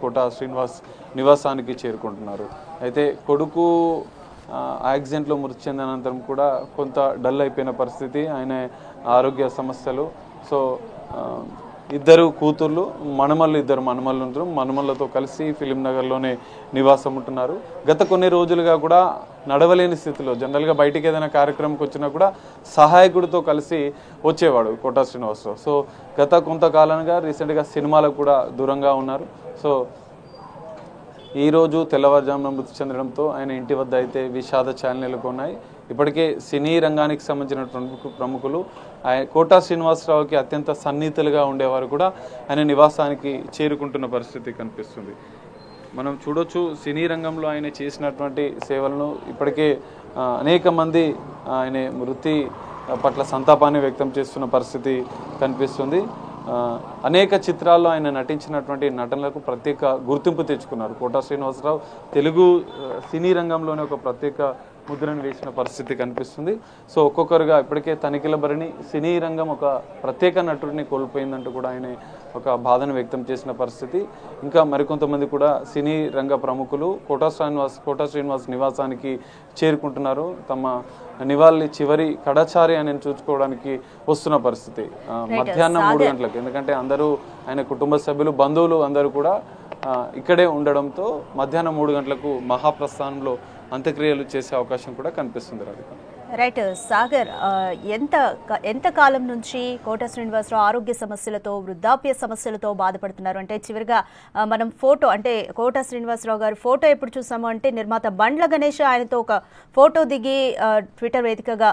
కోట శ్రీనివాస్ నివాసానికి చేరుకుంటున్నారు. అయితే కొడుకు యాక్సిడెంట్లో మృతి చెందిన అనంతరం కూడా కొంత డల్ అయిపోయిన పరిస్థితి, ఆయన ఆరోగ్య సమస్యలు. సో ఇద్దరు కూతుర్లు, ఇద్దరు మనమళ్ళు ఉంటారు. మనమళ్ళతో కలిసి ఫిలిం నగర్లోనే నివాసం ఉంటున్నారు. గత కొన్ని రోజులుగా కూడా నడవలేని స్థితిలో, జనరల్గా బయటికి ఏదైనా కార్యక్రమంకి వచ్చినా కూడా సహాయకుడితో కలిసి వచ్చేవాడు కోట శ్రీనివాసరావు. సో గత కొంతకాలంగా రీసెంట్గా సినిమాలకు కూడా దూరంగా ఉన్నారు. సో ఈరోజు తెల్లవారుజామున మృతి చెందడంతో ఆయన ఇంటి వద్ద అయితే విషాద ఛాయలు నెలకొన్నాయి. ఇప్పటికే సినీ రంగానికి సంబంధించిన ప్రముఖులు కోట శ్రీనివాసరావుకి అత్యంత సన్నిహితులుగా ఉండేవారు కూడా ఆయన నివాసానికి చేరుకుంటున్న పరిస్థితి కనిపిస్తుంది. మనం చూడొచ్చు, సినీ రంగంలో ఆయన చేసినటువంటి సేవలను ఇప్పటికే అనేక మంది ఆయన మృతి పట్ల సంతాపాన్ని వ్యక్తం చేస్తున్న పరిస్థితి కనిపిస్తుంది. అనేక చిత్రాల్లో ఆయన నటించినటువంటి నటనలకు ప్రత్యేక గుర్తింపు తెచ్చుకున్నారు. కోట శ్రీనివాసరావు తెలుగు సినీ రంగంలోనే ఒక ప్రత్యేక ముద్రను వేసిన పరిస్థితి కనిపిస్తుంది. సో ఒక్కొక్కరుగా ఇప్పటికే తనిఖీల భరణి సినీ రంగం ఒక ప్రత్యేక నటుడిని కోల్పోయిందంటూ కూడా ఆయన ఒక బాధను వ్యక్తం చేసిన పరిస్థితి. ఇంకా మరికొంతమంది కూడా సినీ రంగ ప్రముఖులు కోట శ్రీనివాస్ నివాసానికి చేరుకుంటున్నారు. తమ నివాళి చివరి కడచారి ఆయన చూసుకోవడానికి వస్తున్న పరిస్థితి మధ్యాహ్నం 3 గంటలకు. ఎందుకంటే అందరూ ఆయన కుటుంబ సభ్యులు, బంధువులు అందరూ కూడా ఇక్కడే ఉండడంతో మధ్యాహ్నం 3 గంటలకు మహాప్రస్థానంలో అంత్యక్రియలు చేసే అవకాశం కూడా కనిపిస్తుంది. రాధిక, రైట్. సాగర్, ఎంత కాలం నుంచి కోట శ్రీనివాసరావు ఆరోగ్య సమస్యలతో, వృద్ధాప్య సమస్యలతో బాధపడుతున్నారు? అంటే చివరిగా మనం ఫోటో, అంటే కోట శ్రీనివాసరావు గారి ఫోటో ఎప్పుడు చూసాము అంటే నిర్మాత బండ్ల గణేష్ ఆయనతో ఒక ఫోటో దిగి ట్విట్టర్ వేదికగా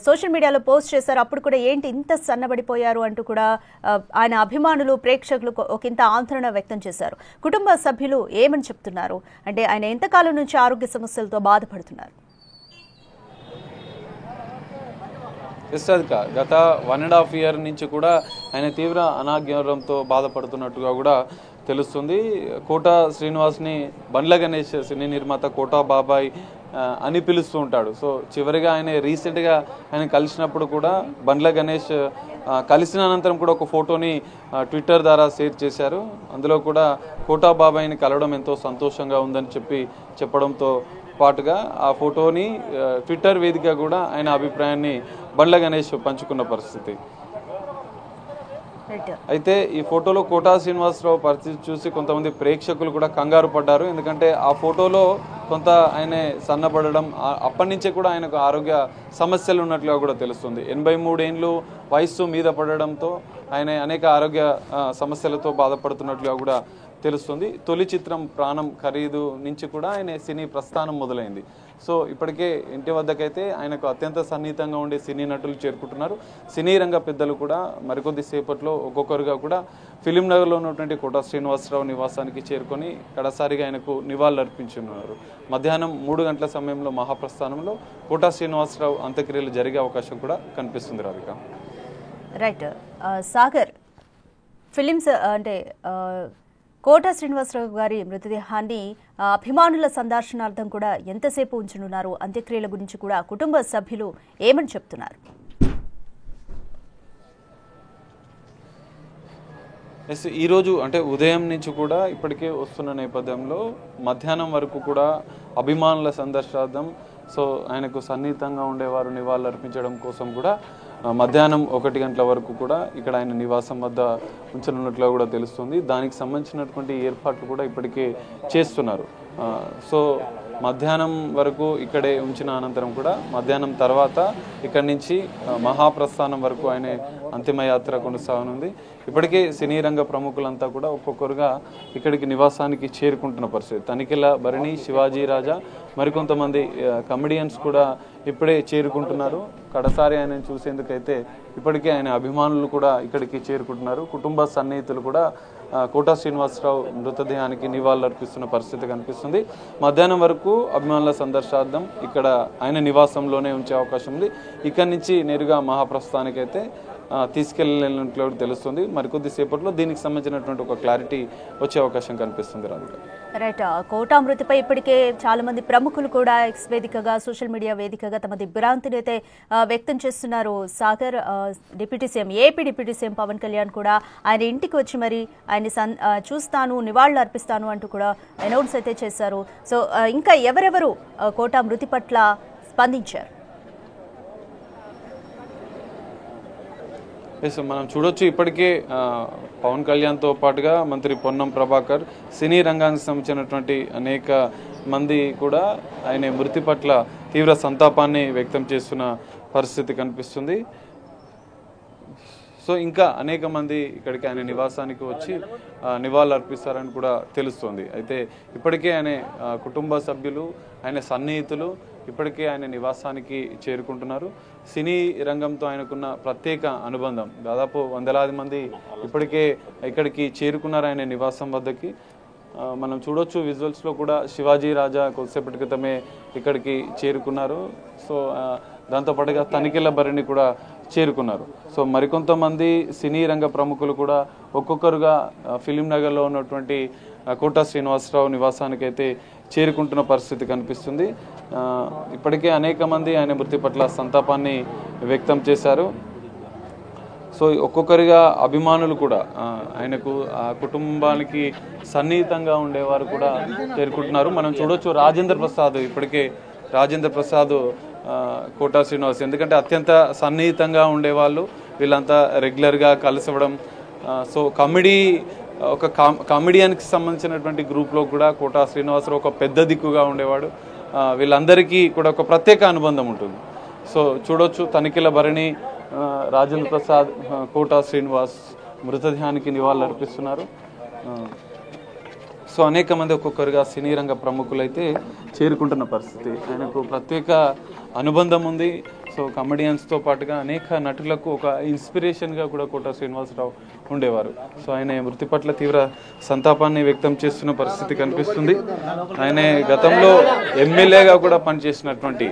సోషల్ మీడియాలో పోస్ట్ చేశారు. అప్పుడు కూడా ఏంటి ఇంత సన్నబడిపోయారు అంటూ కూడా ఆయన అభిమానులు, ప్రేక్షకులు ఒకంత ఆందోళన వ్యక్తం చేశారు. కుటుంబ సభ్యులు ఏమని చెప్తున్నారు? అంటే ఆయన ఎంతకాలం నుంచి ఆరోగ్య సమస్యలతో బాధపడుతున్నారు? గత 1.5 year నుంచి కూడా ఆయన తీవ్ర అనారోగ్యంతో బాధపడుతున్నట్టుగా కూడా తెలుస్తుంది. కోట శ్రీనివాస్ని బండ్ల గణేష్, సినీ నిర్మాత కోట బాబాయ్ అని పిలుస్తూ ఉంటాడు. సో చివరిగా ఆయన రీసెంట్గా ఆయన కలిసినప్పుడు కూడా బండ్ల గణేష్ కలిసిన అనంతరం కూడా ఒక ఫోటోని ట్విట్టర్ ద్వారా షేర్ చేశారు. అందులో కూడా కోట బాబాయ్ని కలవడం ఎంతో సంతోషంగా ఉందని చెప్పడంతో పాటుగా ఆ ఫోటోని ట్విట్టర్ వేదికగా కూడా ఆయన అభిప్రాయాన్ని బండ్ల గణేష్ పంచుకున్న పరిస్థితి. అయితే ఈ ఫోటోలో కోట శ్రీనివాసరావు పరిస్థితి చూసి కొంతమంది ప్రేక్షకులు కూడా కంగారు పడ్డారు. ఎందుకంటే ఆ ఫోటోలో కొంత ఆయన సన్నబడడం, అప్పటి నుంచే కూడా ఆయనకు ఆరోగ్య సమస్యలు ఉన్నట్లుగా కూడా తెలుస్తుంది. 83 ఏళ్ళు వయస్సు మీద పడడంతో ఆయన అనేక ఆరోగ్య సమస్యలతో బాధపడుతున్నట్లుగా కూడా తెలుస్తుంది. తొలి చిత్రం ప్రాణం ఖరీదు నుంచి కూడా ఆయన సినీ ప్రస్థానం మొదలైంది. సో ఇప్పటికే ఇంటి వద్దకైతే ఆయనకు అత్యంత సన్నిహితంగా ఉండే సినీ నటులు చేరుకుంటున్నారు. సినీ రంగ పెద్దలు కూడా మరికొద్ది సేపట్లో ఒక్కొక్కరుగా కూడా ఫిలిం నగర్లో ఉన్నటువంటి కోట శ్రీనివాసరావు నివాసానికి చేరుకొని కడసారిగా ఆయనకు నివాళులర్పించున్నారు. మధ్యాహ్నం 3 గంటల సమయంలో మహాప్రస్థానంలో కోట శ్రీనివాసరావు అంత్యక్రియలు జరిగే అవకాశం కూడా కనిపిస్తుంది. రాధిక, రైట్. సాగర్, ఫిలిమ్స్ అంటే కోట శ్రీనివాసరావు గారి మృతదేహాన్ని అభిమానుల సందర్శనార్థం కూడా ఎంతసేపు ఉంచనున్నారు? అంత్యక్రియల గురించి కూడా కుటుంబ సభ్యులు ఏమని చెప్తున్నారు? ఈరోజు అంటే ఉదయం నుంచి కూడా ఇప్పటికే వస్తున్న నేపథ్యంలో మధ్యాహ్నం వరకు కూడా అభిమానుల సందర్శనార్థం, సో ఆయనకు సన్నిహితంగా ఉండేవారు నివాళులు అర్పించడం కోసం కూడా మధ్యాహ్నం 1 గంటల వరకు కూడా ఇక్కడ ఆయన నివాసం వద్ద ఉంచనున్నట్లుగా కూడా తెలుస్తుంది. దానికి సంబంధించినటువంటి ఏర్పాట్లు కూడా ఇప్పటికే చేస్తున్నారు. సో మధ్యాహ్నం వరకు ఇక్కడే ఉంచిన అనంతరం కూడా మధ్యాహ్నం తర్వాత ఇక్కడి నుంచి మహాప్రస్థానం వరకు ఆయన అంతిమయాత్ర కొనసాగనుంది. ఇప్పటికే సినీ రంగ ప్రముఖులంతా కూడా ఒక్కొక్కరుగా ఇక్కడికి నివాసానికి చేరుకుంటున్న పరిస్థితి. తనిఖీల భరణి, శివాజీ రాజా, మరికొంతమంది కమెడియన్స్ కూడా ఇప్పుడే చేరుకుంటున్నారు. కడసారి ఆయన చూసేందుకైతే ఇప్పటికే ఆయన అభిమానులు కూడా ఇక్కడికి చేరుకుంటున్నారు. కుటుంబ సన్నిహితులు కూడా కోట శ్రీనివాసరావు మృతదేహానికి నివాళులు అర్పిస్తున్న పరిస్థితి కనిపిస్తుంది. మధ్యాహ్నం వరకు అభిమానుల సందర్శనార్థం ఇక్కడ ఆయన నివాసంలోనే ఉంచే అవకాశం ఉంది. ఇక్కడి నుంచి నేరుగా మహాప్రస్థానికైతే తీసుకెళ్ళినట్లు తెలుస్తుంది. మరికొద్దిసేపట్లో దీనికి సంబంధించినటువంటి ఒక క్లారిటీ వచ్చే అవకాశం కనిపిస్తుంది. రాధిక, రైట్. కోటా మృతిపై ఇప్పటికే చాలా మంది ప్రముఖులు కూడా ఎక్స్ వేదికగా, సోషల్ మీడియా వేదికగా తమ దిగ్భ్రాంతిని అయితే వ్యక్తం చేస్తున్నారు. Sagar, deputy CM, AP deputy CM Pawan Kalyan కూడా ఆయన ఇంటికి వచ్చి మరి ఆయన చూస్తాను, నివాళులు అర్పిస్తాను అంటూ కూడా అనౌన్స్ అయితే చేశారు. సో ఇంకా ఎవరెవరు కోటా మృతి పట్ల స్పందించారు? మనం చూడొచ్చు, ఇప్పటికే పవన్ కళ్యాణ్తో పాటుగా మంత్రి పొన్నం ప్రభాకర్, సినీ రంగానికి సంబంధించినటువంటి అనేక మంది కూడా ఆయన మృతి పట్ల తీవ్ర సంతాపాన్ని వ్యక్తం చేస్తున్న పరిస్థితి కనిపిస్తుంది. సో ఇంకా అనేక మంది ఇక్కడికి ఆయన నివాసానికి వచ్చి నివాళులు అర్పిస్తారని కూడా తెలుస్తోంది. అయితే ఇప్పటికే ఆయన కుటుంబ సభ్యులు, ఆయన సన్నిహితులు ఇప్పటికే ఆయన నివాసానికి చేరుకుంటున్నారు. సినీ రంగంతో ఆయనకున్న ప్రత్యేక అనుబంధం, దాదాపు వందలాది మంది ఇప్పటికే ఇక్కడికి చేరుకున్నారు ఆయన నివాసం వద్దకి. మనం చూడొచ్చు విజువల్స్లో కూడా శివాజీ రాజా కొద్దిసేపటి క్రితమే ఇక్కడికి చేరుకున్నారు. సో దాంతోపాటుగా తనిఖీల భరణి కూడా చేరుకున్నారు. సో మరికొంతమంది సినీ రంగ ప్రముఖులు కూడా ఒక్కొక్కరుగా ఫిలిం నగర్లో ఉన్నటువంటి కోటా శ్రీనివాసరావు నివాసానికి అయితే చేరుకుంటున్న పరిస్థితి కనిపిస్తుంది. ఇప్పటికే అనేక మంది ఆయన మృతి పట్ల సంతాపాన్ని వ్యక్తం చేశారు. సో ఒక్కొక్కరిగా అభిమానులు కూడా ఆయనకు ఆ కుటుంబానికి సన్నిహితంగా ఉండేవారు కూడా చేరుకుంటున్నారు. మనం చూడొచ్చు రాజేంద్ర ప్రసాద్, ఇప్పటికే రాజేంద్ర ప్రసాద్ కోటా శ్రీనివాస్, ఎందుకంటే అత్యంత సన్నిహితంగా ఉండేవాళ్ళు, వీళ్ళంతా రెగ్యులర్గా కలిసివ్వడం. సో ఒక కామెడియన్కి సంబంధించినటువంటి గ్రూప్లో కూడా కోటా శ్రీనివాసరావు ఒక పెద్ద దిక్కుగా ఉండేవాడు. వీళ్ళందరికీ కూడా ఒక ప్రత్యేక అనుబంధం ఉంటుంది. సో చూడొచ్చు తనిఖీల భరణి, రాజేంద్ర ప్రసాద్, కోటా శ్రీనివాస్ మృతదేహానికి నివాళులు అర్పిస్తున్నారు. సో అనేక మంది ఒక్కొక్కరుగా సినీ రంగ ప్రముఖులైతే చేరుకుంటున్న పరిస్థితి. ఆయనకు ప్రత్యేక అనుబంధం ఉంది. సో కమెడియన్స్తో పాటుగా అనేక నటులకు ఒక ఇన్స్పిరేషన్గా కూడా కోటా శ్రీనివాసరావు ఉండేవారు. సో ఆయన మృతి పట్ల తీవ్ర సంతాపాన్ని వ్యక్తం చేస్తున్న పరిస్థితి కనిపిస్తుంది. ఆయన గతంలో ఎమ్మెల్యేగా కూడా పనిచేసినటువంటి,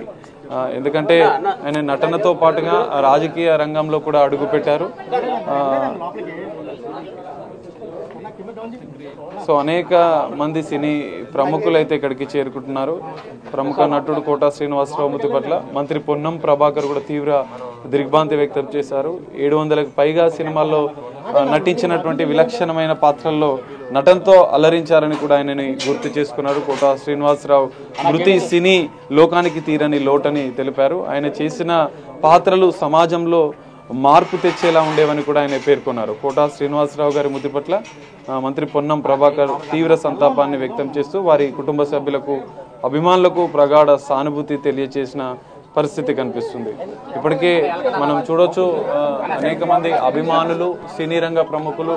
ఎందుకంటే ఆయన నటనతో పాటుగా రాజకీయ రంగంలో కూడా అడుగుపెట్టారు. సో అనేక మంది సినీ ప్రముఖులు అయితే ఇక్కడికి చేరుకుంటున్నారు. ప్రముఖ నటుడు కోటా శ్రీనివాసరావు మృతి పట్ల మంత్రి పొన్నం ప్రభాకర్ కూడా తీవ్ర దిగ్భ్రాంతి వ్యక్తం చేశారు. 700కు పైగా సినిమాల్లో నటించినటువంటి విలక్షణమైన పాత్రల్లో నటనతో అలరించారని కూడా ఆయనని గుర్తు చేసుకున్నారు. కోటా శ్రీనివాసరావు మృతి సినీ లోకానికి తీరని లోటని తెలిపారు. ఆయన చేసిన పాత్రలు సమాజంలో మార్పు తెచ్చేలా ఉండేవని కూడా ఆయన పేర్కొన్నారు. కోటా శ్రీనివాసరావు గారి మృతి పట్ల మంత్రి పొన్నం ప్రభాకర్ తీవ్ర సంతాపాన్ని వ్యక్తం చేస్తూ వారి కుటుంబ సభ్యులకు, అభిమానులకు ప్రగాఢ సానుభూతి తెలియజేసిన పరిస్థితి కనిపిస్తుంది. ఇప్పటికే మనం చూడొచ్చు అనేక మంది అభిమానులు, సినీ రంగ ప్రముఖులు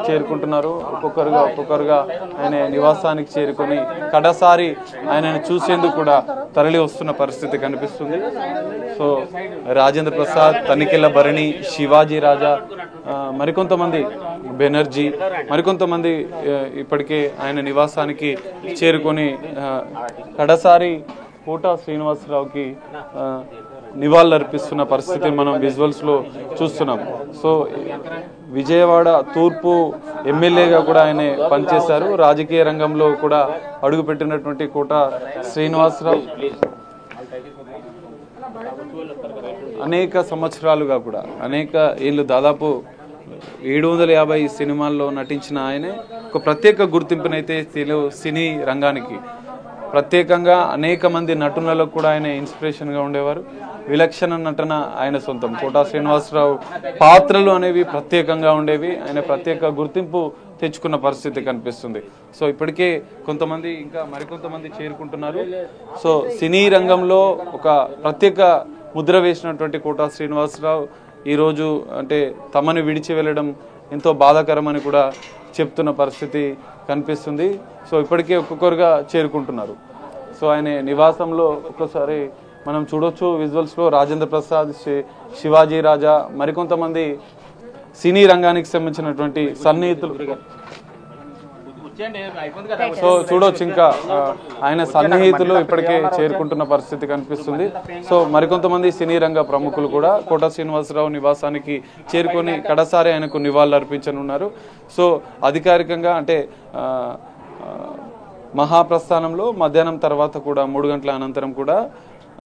చేరుకుంటున్నారు. ఒక్కొక్కరుగా ఆయన నివాసానికి చేరుకొని కడసారి ఆయనను చూసేందుకు కూడా తరలి వస్తున్న పరిస్థితి కనిపిస్తుంది. సో రాజేంద్ర ప్రసాద్, తనిఖీల భరణి, శివాజీ రాజా, మరికొంతమంది బెనర్జీ, మరికొంతమంది ఇప్పటికే ఆయన నివాసానికి చేరుకొని కడసారి కోటా శ్రీనివాసరావుకి నివాళులు అర్పిస్తున్న పరిస్థితి మనం విజువల్స్లో చూస్తున్నాం. సో విజయవాడ తూర్పు ఎమ్మెల్యేగా కూడా ఆయన పనిచేశారు. రాజకీయ రంగంలో కూడా అడుగుపెట్టినటువంటి కోటా శ్రీనివాసరావు అనేక సంవత్సరాలుగా కూడా, అనేక ఏళ్ళు, దాదాపు 750 సినిమాల్లో నటించిన ఆయనే ఒక ప్రత్యేక గుర్తింపునైతే సినీ రంగానికి, ప్రత్యేకంగా అనేక మంది నటులకు కూడా ఆయన ఇన్స్పిరేషన్గా ఉండేవారు. విలక్షణ నటన ఆయన సొంతం. కోటా శ్రీనివాసరావు పాత్రలు అనేవి ప్రత్యేకంగా ఉండేవి. ఆయన ప్రత్యేక గుర్తింపు తెచ్చుకున్న పరిస్థితి కనిపిస్తుంది. సో ఇప్పటికే కొంతమంది, ఇంకా మరికొంతమంది చేరుకుంటున్నారు. సో సినీ రంగంలో ఒక ప్రత్యేక ముద్ర వేసినటువంటి కోటా శ్రీనివాసరావు ఈరోజు అంటే తమని విడిచి వెళ్ళడం ఎంతో బాధాకరమని కూడా చెప్తున్న పరిస్థితి కనిపిస్తుంది. సో ఇప్పటికే ఒక్కొక్కరుగా చేరుకుంటున్నారు. సో ఆయన నివాసంలో ఒక్కసారి మనం చూడొచ్చు విజువల్స్లో రాజేంద్ర ప్రసాద్, శివాజీ రాజా, మరికొంతమంది సినీ రంగానికి సంబంధించినటువంటి సన్నిహితులు సో చూడొచ్చు ఇంకా ఆయన సన్నిహితులు ఇప్పటికే చేరుకుంటున్న పరిస్థితి కనిపిస్తుంది. సో మరికొంతమంది సినీ రంగ ప్రముఖులు కూడా కోట శ్రీనివాసరావు నివాసానికి చేరుకొని కడసారి ఆయనకు నివాళులు అర్పించనున్నారు. సో అధికారికంగా అంటే మహాప్రస్థానంలో మధ్యాహ్నం తర్వాత కూడా 3 గంటల అనంతరం కూడా